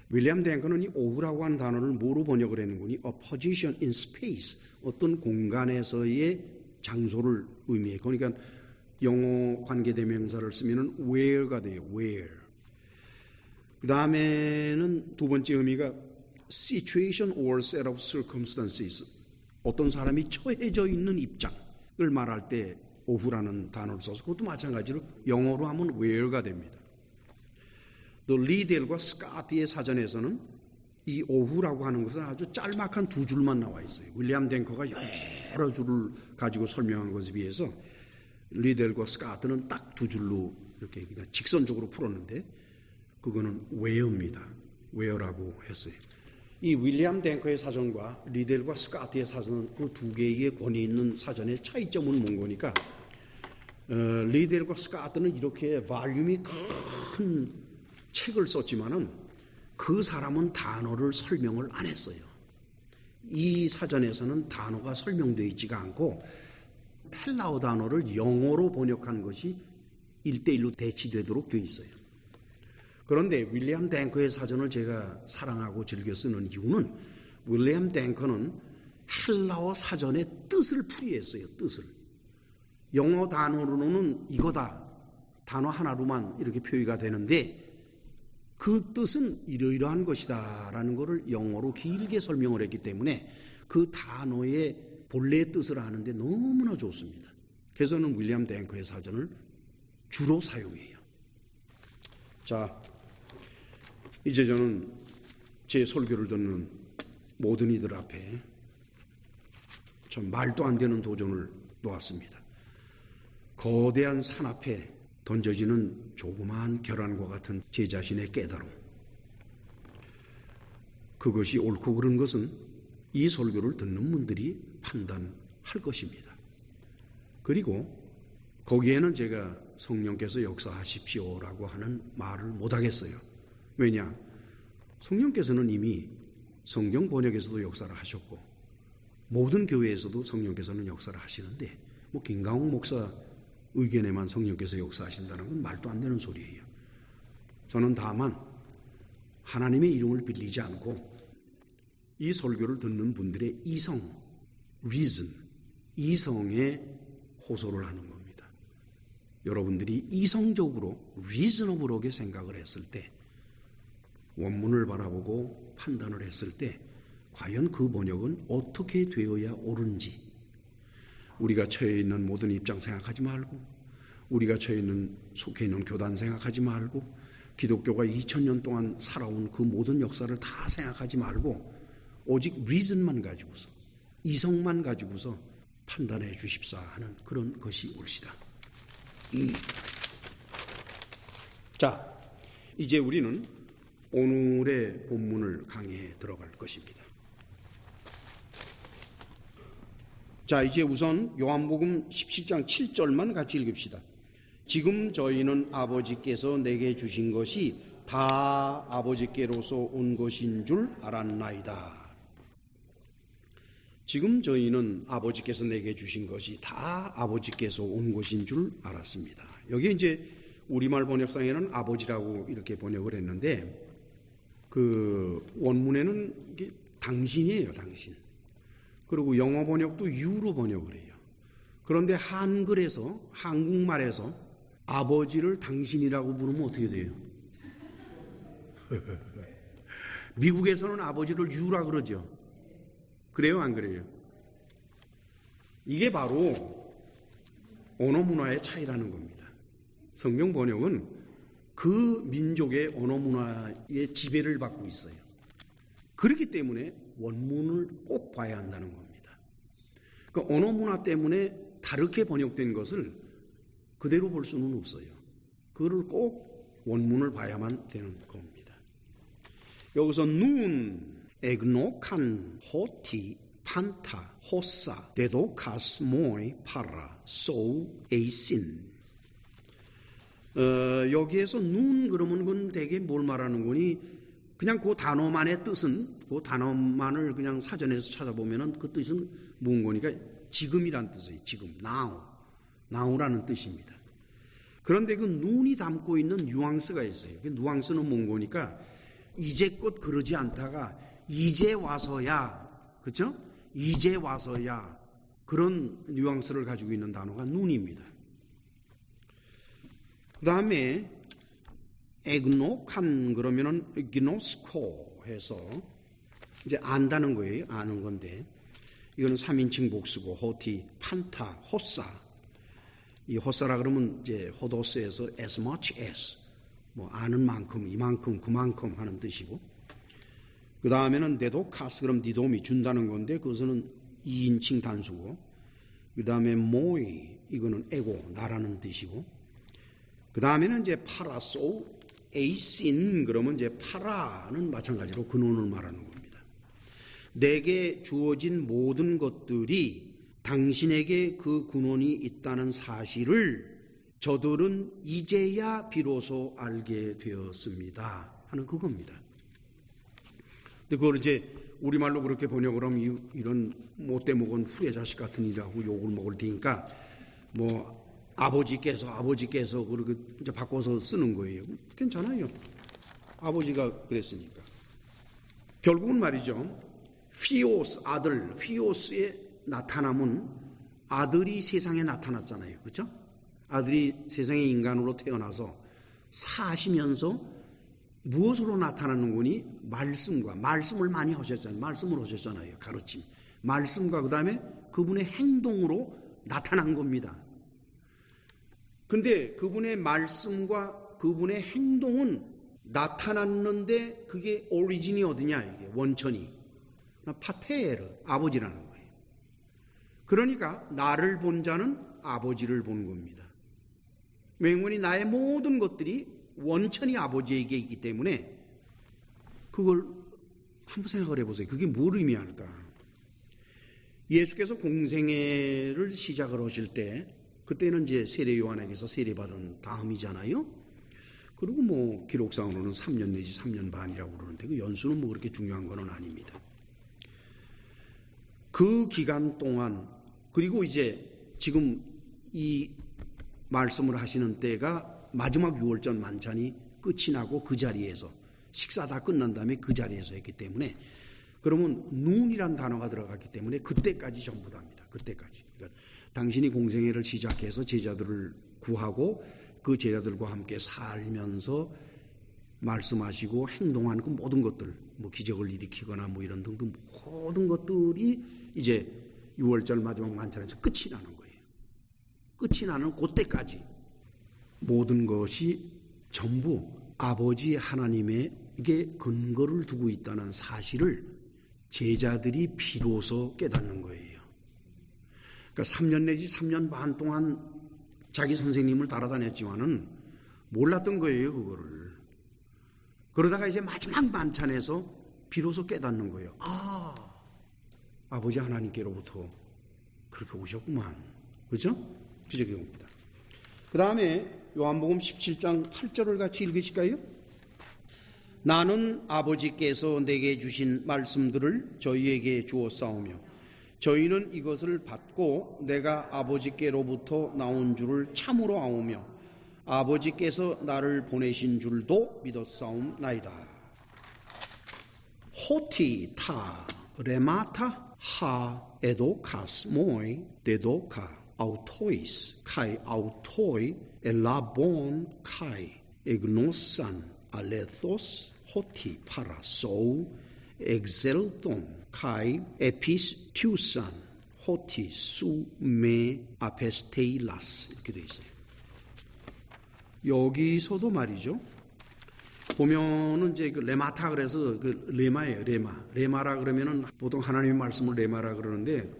윌리엄 댕커는 이 오후라고 하는 단어를 뭐로 번역을 했는 거니? A position in space, 어떤 공간에서의 장소를 의미해. 그러니까 영어 관계대명사를 쓰면은 where가 돼요. where. 그 다음에는 2번째 의미가 situation or set of circumstances, 어떤 사람이 처해져 있는 입장을 말할 때 오후라는 단어를 써서 그것도 마찬가지로 영어로 하면 where가 됩니다. 또 리델과 스카트의 사전에서는 이 오후라고 하는 것은 아주 짤막한 2줄만 나와 있어요. 윌리엄 댕커가 여러 줄을 가지고 설명한 것에 비해서 리델과 스카트는 딱 2줄로 이렇게 그냥 직선적으로 풀었는데 그거는 where입니다. where라고 했어요. 이 윌리엄 댕커의 사전과 리델과 스카트의 사전, 그 2개의 권위 있는 사전의 차이점은 뭔 거니까 리델과 스카트는 이렇게 볼륨이 큰 책을 썼지만은 그 사람은 단어를 설명을 안 했어요. 이 사전에서는 단어가 설명되어 있지가 않고 헬라어 단어를 영어로 번역한 것이 1대1로 대치되도록 되어 있어요. 그런데 윌리엄 탱커의 사전을 제가 사랑하고 즐겨 쓰는 이유는 윌리엄 탱커는 헬라어 사전의 뜻을 풀이했어요. 뜻을. 영어 단어로는 이거다. 단어 하나로만 이렇게 표기가 되는데 그 뜻은 이러이러한 것이다 라는 것을 영어로 길게 설명을 했기 때문에 그 단어의 본래의 뜻을 아는데 너무나 좋습니다. 그래서 저는 윌리엄 탱커의 사전을 주로 사용해요. 자, 이제 저는 제 설교를 듣는 모든 이들 앞에 참 말도 안 되는 도전을 놓았습니다. 거대한 산 앞에 던져지는 조그마한 계란과 같은 제 자신의 깨달음. 그것이 옳고 그른 것은 이 설교를 듣는 분들이 판단할 것입니다. 그리고 거기에는 제가 성령께서 역사하십시오라고 하는 말을 못하겠어요. 왜냐? 성령께서는 이미 성경 번역에서도 역사를 하셨고 모든 교회에서도 성령께서는 역사를 하시는데 뭐 김강욱 목사 의견에만 성령께서 역사하신다는 건 말도 안 되는 소리예요. 저는 다만 하나님의 이름을 빌리지 않고 이 설교를 듣는 분들의 이성, reason, 이성에 호소를 하는 겁니다. 여러분들이 이성적으로 reasonable하게 생각을 했을 때 원문을 바라보고 판단을 했을 때 과연 그 번역은 어떻게 되어야 옳은지 우리가 처해 있는 모든 입장 생각하지 말고 우리가 처해 있는 속해 있는 교단 생각하지 말고 기독교가 2000년 동안 살아온 그 모든 역사를 다 생각하지 말고 오직 reason만 가지고서 이성만 가지고서 판단해 주십사 하는 그런 것이 옳시다. 자, 이제 우리는 오늘의 본문을 강의에 들어갈 것입니다. 자, 이제 우선 요한복음 17장 7절만 같이 읽읍시다. 지금 저희는 아버지께서 내게 주신 것이 다 아버지께로서 온 것인 줄 알았나이다. 지금 저희는 아버지께서 내게 주신 것이 다 아버지께서 온 것인 줄 알았습니다. 여기 이제 우리말 번역상에는 아버지라고 이렇게 번역을 했는데 그 원문에는 이게 당신이에요, 당신. 그리고 영어 번역도 you로 번역을 해요. 그런데 한글에서, 한국말에서 아버지를 당신이라고 부르면 어떻게 돼요? 미국에서는 아버지를 you라 그러죠. 그래요, 안 그래요? 이게 바로 언어 문화의 차이라는 겁니다. 성경 번역은 그 민족의 언어 문화의 지배를 받고 있어요. 그렇기 때문에 원문을 꼭 봐야 한다는 겁니다. 그 언어 문화 때문에 다르게 번역된 것을 그대로 볼 수는 없어요. 그거를 꼭 원문을 봐야만 되는 겁니다. 여기서 눈, 에그노칸, 호티, 판타, 호사, 데도카스, 모이, 파라, 소우, 에이신. 여기에서 눈 그러면 그건 되게 뭘 말하는 거니? 그냥 그 단어만의 뜻은 그 단어만을 그냥 사전에서 찾아보면은 그 뜻은 뭔 거니까 지금이란 뜻이에요. 지금, now라는 뜻입니다. 그런데 그 눈이 담고 있는 뉘앙스가 있어요. 그 뉘앙스는 뭔 거니까 이제껏 그러지 않다가 이제 와서야, 그렇죠? 이제 와서야 그런 뉘앙스를 가지고 있는 단어가 눈입니다. 그 다음에 에그노칸 그러면은 기노스코 해서 이제 안다는 거예요. 아는 건데 이거는 3인칭 복수고 호티, 판타, 호사. 이 호사라 그러면 이제 호도스에서 as much as 뭐 아는 만큼, 이만큼, 그만큼 하는 뜻이고 그 다음에는 데도카스 그럼 디돔이 준다는 건데 그것은 2인칭 단수고 그 다음에 모이 이거는 에고 나라는 뜻이고 그 다음에는 이제 파라소 에이신 그러면 이제 파라는 마찬가지로 근원을 말하는 겁니다. 내게 주어진 모든 것들이 당신에게 그 근원이 있다는 사실을 저들은 이제야 비로소 알게 되었습니다 하는 그겁니다. 근데 그걸 이제 우리말로 그렇게 번역을 하면 이런 못돼 먹은 후레 자식 같은 일이라고 욕을 먹을 테니까 뭐 아버지께서 그렇게 이제 바꿔서 쓰는 거예요. 괜찮아요. 아버지가 그랬으니까. 결국은 말이죠. 피오스 아들, 피오스의 나타남은 아들이 세상에 나타났잖아요. 그렇죠? 아들이 세상에 인간으로 태어나서 사시면서 무엇으로 나타나는 거니? 말씀을 많이 하셨잖아요. 말씀을 하셨잖아요. 가르침. 말씀과 그 다음에 그분의 행동으로 나타난 겁니다. 근데 그분의 말씀과 그분의 행동은 나타났는데 그게 오리진이 어디냐? 이게 원천이. 파테르, 아버지라는 거예요. 그러니까 나를 본 자는 아버지를 본 겁니다. 왜냐하면 나의 모든 것들이 원천이 아버지에게 있기 때문에 그걸 한번 생각을 해보세요. 그게 뭘 의미할까? 예수께서 공생애를 시작을 하실 때 그때는 이제 세례 요한에게서 세례받은 다음이잖아요. 그리고 뭐 기록상으로는 3년 내지 3년 반이라고 그러는데 그 연수는 뭐 그렇게 중요한 건 아닙니다. 그 기간 동안 그리고 이제 지금 이 말씀을 하시는 때가 마지막 유월절 만찬이 끝이 나고 그 자리에서 식사 다 끝난 다음에 그 자리에서 했기 때문에 그러면 눈이란 단어가 들어갔기 때문에 그때까지 전부 다입니다. 그때까지. 그러니까 당신이 공생애를 시작해서 제자들을 구하고 그 제자들과 함께 살면서 말씀하시고 행동하는 그 모든 것들, 뭐 기적을 일으키거나 뭐 이런 등등 모든 것들이 이제 유월절 마지막 만찬에서 끝이 나는 거예요. 끝이 나는 그때까지 모든 것이 전부 아버지 하나님에게 근거를 두고 있다는 사실을 제자들이 비로소 깨닫는 거예요. 그러니까 3년 내지 3년 반 동안 자기 선생님을 따라다녔지만은 몰랐던 거예요, 그거를. 그러다가 이제 마지막 만찬에서 비로소 깨닫는 거예요. 아버지 하나님께로부터 그렇게 오셨구만. 그죠? 기적의 옵니다. 그 다음에 요한복음 17장 8절을 같이 읽으실까요? 나는 아버지께서 내게 주신 말씀들을 저희에게 주었사오며 저희는 이것을 받고 내가 아버지께로부터 나온 줄을 참으로 아오며 아버지께서 나를 보내신 줄도 믿었사옵나이다. 호티 타 레마타 하 에도카스 모이 데도카 autois kai autoi elabon kai egnosan alethos hoti parasou exelton kai epistiusan hoti sume apesteilas 이렇게 돼 있어요. 여기서도 말이죠. 보면은 이제 그 레마타 그래서 그 레마예요. 레마라 그러면은 보통 하나님의 말씀을 레마라 그러는데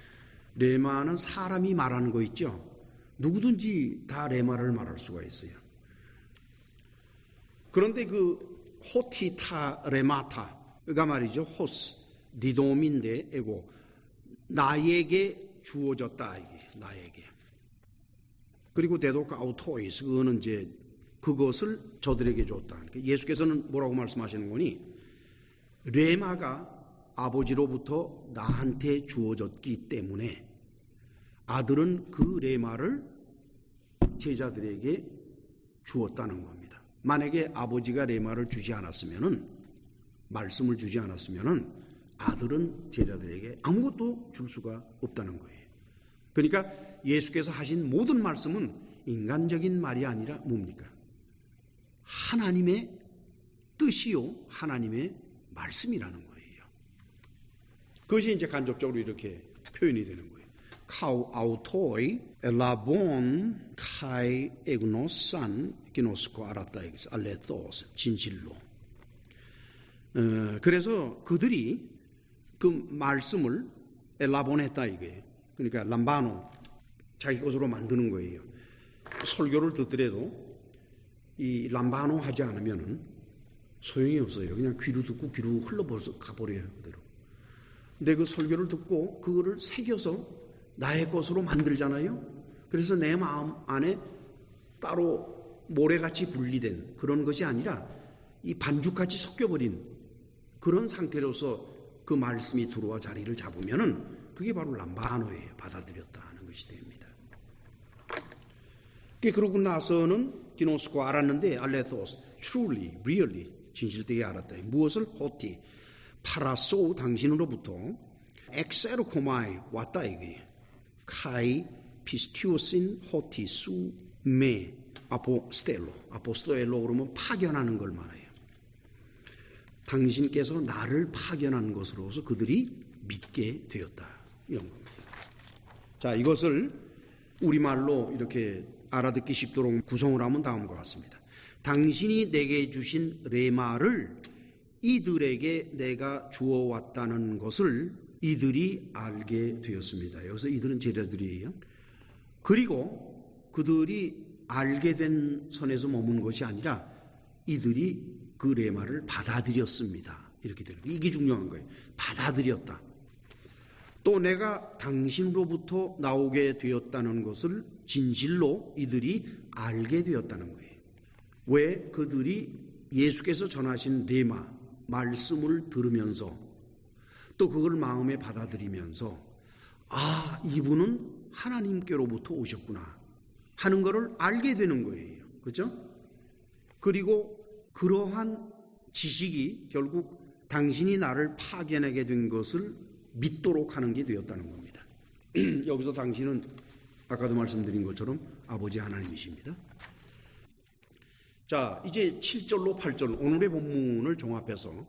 레마는 사람이 말하는 거 있죠. 누구든지 다 레마를 말할 수가 있어요. 그런데 그 호티타 레마타가 말이죠. 호스 디돔인데 에고 나에게 주어졌다 이게 나에게. 그리고 데도카 아우토이스 그거는 이제 그것을 저들에게 줬다. 예수께서는 뭐라고 말씀하시는 거니? 레마가 아버지로부터 나한테 주어졌기 때문에 아들은 그 레마를 제자들에게 주었다는 겁니다. 만약에 아버지가 레마를 주지 않았으면은 말씀을 주지 않았으면은 아들은 제자들에게 아무것도 줄 수가 없다는 거예요. 그러니까 예수께서 하신 모든 말씀은 인간적인 말이 아니라 뭡니까? 하나님의 뜻이요, 하나님의 말씀이라는 거예요. 그것이 이제 간접적으로 이렇게 표현이 되는 거예요. 카우 아우토이 엘라본 카이 에그노산 기노스코 알았다 이거죠. 알레토스 진실로. 그래서 그들이 그 말씀을 엘라본했다 이거예요. 그러니까 람바노 자기 것으로 만드는 거예요. 설교를 듣더라도 이 람바노 하지 않으면은 소용이 없어요. 그냥 귀로 듣고 귀로 흘러버려서 가버려요 그대로. 근데 그 설교를 듣고 그거를 새겨서 나의 것으로 만들잖아요. 그래서 내 마음 안에 따로 모래같이 분리된 그런 것이 아니라 이 반죽같이 섞여버린 그런 상태로서 그 말씀이 들어와 자리를 잡으면은 그게 바로 람바노예요. 받아들였다 하는 것이 됩니다. 그러고 나서는 기노스코 알았는데 알레토스, truly, really, 진실되게 알았다. 무엇을? 호티, 파라소, 당신으로부터 엑세로코마에 왔다 이게. 카이 피스티오신 호티 수메 아포스텔로, 아포스텔로 그러면 파견하는 걸 말해요. 당신께서 나를 파견한 것으로서 그들이 믿게 되었다. 이런 겁니다. 자, 이것을 우리말로 이렇게 알아듣기 쉽도록 구성을 하면 다음과 같습니다. 당신이 내게 주신 레마를 이들에게 내가 주어왔다는 것을 이들이 알게 되었습니다. 여기서 이들은 제자들이에요. 그리고 그들이 알게 된 선에서 머문 것이 아니라 이들이 그 레마를 받아들였습니다. 이렇게 되는 거예요. 이게 중요한 거예요. 받아들였다. 또 내가 당신으로부터 나오게 되었다는 것을 진실로 이들이 알게 되었다는 거예요. 왜? 그들이 예수께서 전하신 레마, 말씀을 들으면서 또 그걸 마음에 받아들이면서 아, 이분은 하나님께로부터 오셨구나 하는 것을 알게 되는 거예요. 그렇죠? 그리고 그러한 지식이 결국 당신이 나를 파견하게 된 것을 믿도록 하는 게 되었다는 겁니다. 여기서 당신은 아까도 말씀드린 것처럼 아버지 하나님이십니다. 자, 이제 7절로 8절 오늘의 본문을 종합해서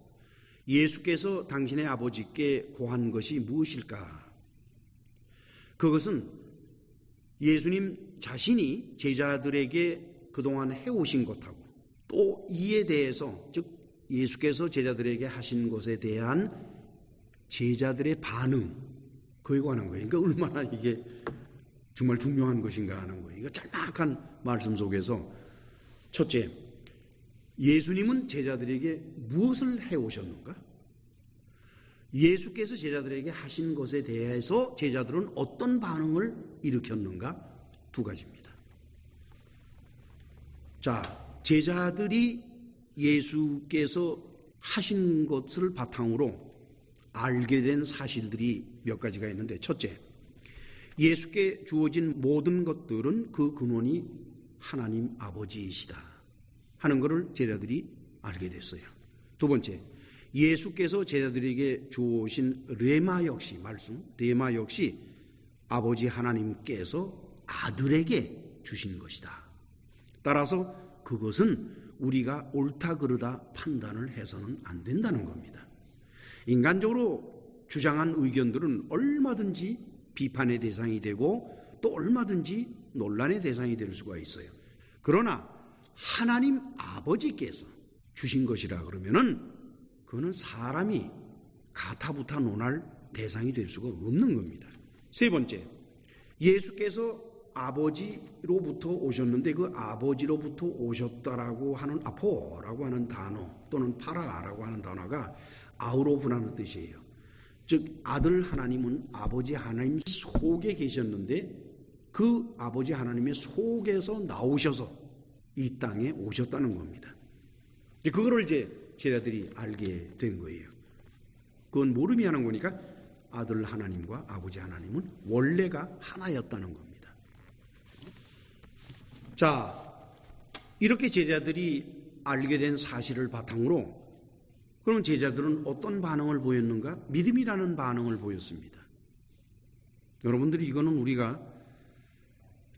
예수께서 당신의 아버지께 고한 것이 무엇일까? 그것은 예수님 자신이 제자들에게 그동안 해오신 것하고 또 이에 대해서 즉 예수께서 제자들에게 하신 것에 대한 제자들의 반응 그에 관한 거예요. 그러니까 얼마나 이게 정말 중요한 것인가 하는 거예요. 이거 짤막한 말씀 속에서 첫째, 예수님은 제자들에게 무엇을 해오셨는가? 예수께서 제자들에게 하신 것에 대해서 제자들은 어떤 반응을 일으켰는가? 두 가지입니다. 자, 제자들이 예수께서 하신 것을 바탕으로 알게 된 사실들이 몇 가지가 있는데 첫째, 예수께 주어진 모든 것들은 그 근원이 하나님 아버지이시다 하는 것을 제자들이 알게 됐어요. 두 번째, 예수께서 제자들에게 주어오신 레마 역시 말씀, 레마 역시 아버지 하나님께서 아들에게 주신 것이다. 따라서 그것은 우리가 옳다 그르다 판단을 해서는 안 된다는 겁니다. 인간적으로 주장한 의견들은 얼마든지 비판의 대상이 되고 또 얼마든지 논란의 대상이 될 수가 있어요. 그러나 하나님 아버지께서 주신 것이라 그러면은 그거는 사람이 가타부타 논할 대상이 될 수가 없는 겁니다. 세 번째, 예수께서 아버지로부터 오셨는데 그 아버지로부터 오셨다라고 하는 아포라고 하는 단어 또는 파라라고 하는 단어가 아우로브라는 뜻이에요. 즉 아들 하나님은 아버지 하나님 속에 계셨는데 그 아버지 하나님의 속에서 나오셔서 이 땅에 오셨다는 겁니다. 그거를 이제 제자들이 알게 된 거예요. 그건 모름이 하는 거니까 아들 하나님과 아버지 하나님은 원래가 하나였다는 겁니다. 자, 이렇게 제자들이 알게 된 사실을 바탕으로 그럼 제자들은 어떤 반응을 보였는가? 믿음이라는 반응을 보였습니다. 여러분들이 이거는 우리가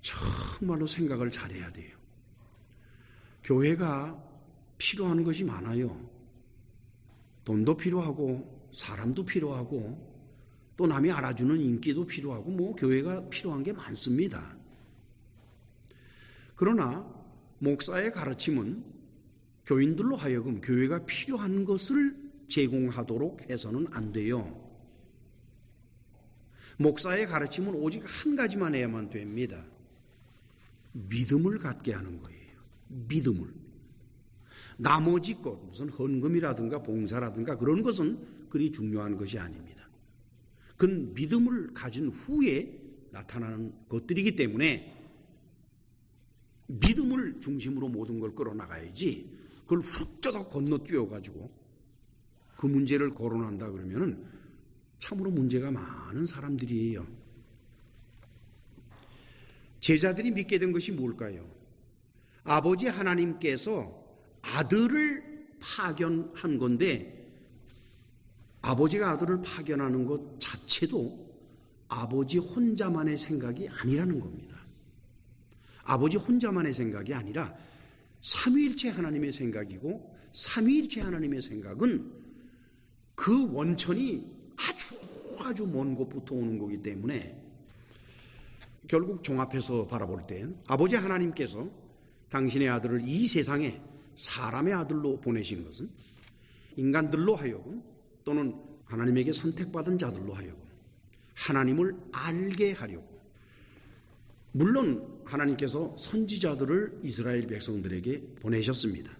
정말로 생각을 잘해야 돼요. 교회가 필요한 것이 많아요. 돈도 필요하고 사람도 필요하고 또 남이 알아주는 인기도 필요하고 뭐 교회가 필요한 게 많습니다. 그러나 목사의 가르침은 교인들로 하여금 교회가 필요한 것을 제공하도록 해서는 안 돼요. 목사의 가르침은 오직 한 가지만 해야만 됩니다. 믿음을 갖게 하는 거예요. 믿음을. 나머지 것, 무슨 헌금이라든가 봉사라든가 그런 것은 그리 중요한 것이 아닙니다. 그건 믿음을 가진 후에 나타나는 것들이기 때문에 믿음을 중심으로 모든 걸 끌어나가야지 그걸 훌쩍 건너뛰어가지고 그 문제를 거론한다 그러면은 참으로 문제가 많은 사람들이에요. 제자들이 믿게 된 것이 뭘까요? 아버지 하나님께서 아들을 파견한 건데, 아버지가 아들을 파견하는 것 자체도 아버지 혼자만의 생각이 아니라는 겁니다. 아버지 혼자만의 생각이 아니라 삼위일체 하나님의 생각이고, 삼위일체 하나님의 생각은 그 원천이 아주 먼 곳부터 오는 거기 때문에 결국 종합해서 바라볼 때 아버지 하나님께서 당신의 아들을 이 세상에 사람의 아들로 보내신 것은 인간들로 하여금 또는 하나님에게 선택받은 자들로 하여금 하나님을 알게 하려고, 물론 하나님께서 선지자들을 이스라엘 백성들에게 보내셨습니다.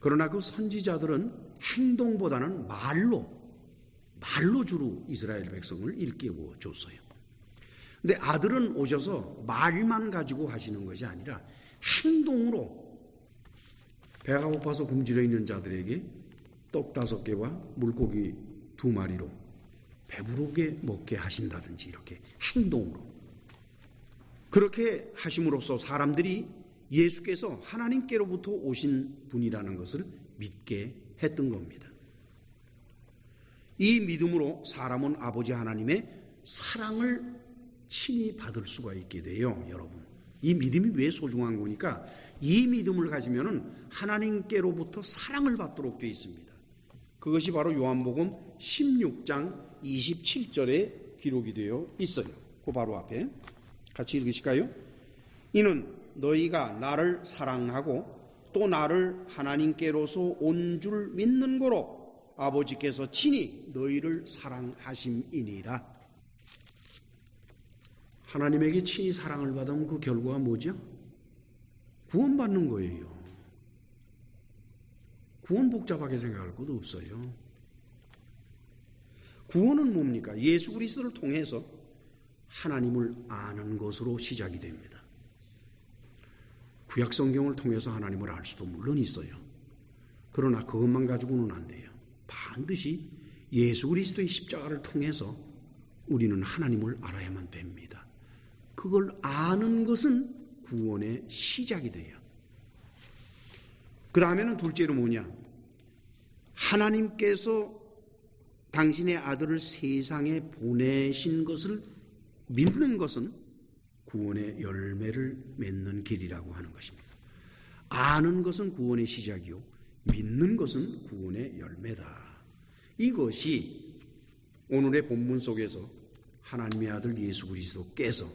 그러나 그 선지자들은 행동보다는 말로 주로 이스라엘 백성을 일깨워 줬어요. 근데 아들은 오셔서 말만 가지고 하시는 것이 아니라 행동으로 배가 고파서 굶주려 있는 자들에게 떡 5개와 물고기 2마리로 배부르게 먹게 하신다든지, 이렇게 행동으로 그렇게 하심으로써 사람들이 예수께서 하나님께로부터 오신 분이라는 것을 믿게 했던 겁니다. 이 믿음으로 사람은 아버지 하나님의 사랑을 친히 받을 수가 있게 돼요. 여러분, 이 믿음이 왜 소중한 거니까, 이 믿음을 가지면은 하나님께로부터 사랑을 받도록 되어 있습니다. 그것이 바로 요한복음 16장 27절에 기록이 되어 있어요. 그 바로 앞에 같이 읽으실까요? 이는 너희가 나를 사랑하고 또 나를 하나님께로서 온 줄 믿는 거로 아버지께서 친히 너희를 사랑하심이니라. 하나님에게 친히 사랑을 받으면 그 결과가 뭐죠? 구원받는 거예요. 구원 복잡하게 생각할 것도 없어요. 구원은 뭡니까? 예수 그리스도를 통해서 하나님을 아는 것으로 시작이 됩니다. 구약 성경을 통해서 하나님을 알 수도 물론 있어요. 그러나 그것만 가지고는 안 돼요. 반드시 예수 그리스도의 십자가를 통해서 우리는 하나님을 알아야만 됩니다. 그걸 아는 것은 구원의 시작이 돼요. 그 다음에는 둘째로 뭐냐? 하나님께서 당신의 아들을 세상에 보내신 것을 믿는 것은 구원의 열매를 맺는 길이라고 하는 것입니다. 아는 것은 구원의 시작이요, 믿는 것은 구원의 열매다. 이것이 오늘의 본문 속에서 하나님의 아들 예수 그리스도께서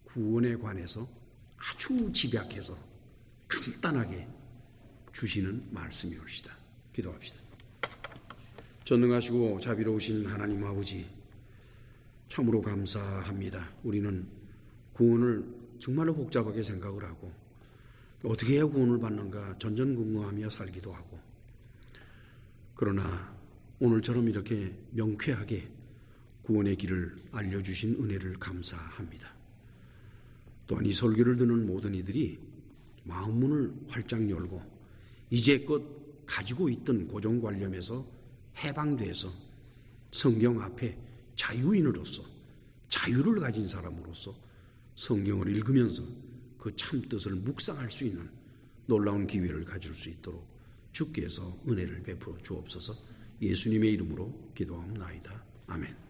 구원에 관해서 아주 집약해서 간단하게 주시는 말씀이옵시다. 기도합시다. 전능하시고 자비로우신 하나님 아버지, 참으로 감사합니다. 우리는 구원을 정말로 복잡하게 생각을 하고 어떻게 해야 구원을 받는가 전전긍긍하며 살기도 하고, 그러나 오늘처럼 이렇게 명쾌하게 구원의 길을 알려주신 은혜를 감사합니다. 또한 이 설교를 듣는 모든 이들이 마음문을 활짝 열고 이제껏 가지고 있던 고정관념에서 해방돼서 성경 앞에 자유인으로서, 자유를 가진 사람으로서 성경을 읽으면서 그 참뜻을 묵상할 수 있는 놀라운 기회를 가질 수 있도록 주께서 은혜를 베풀어 주옵소서. 예수님의 이름으로 기도하옵나이다. 아멘.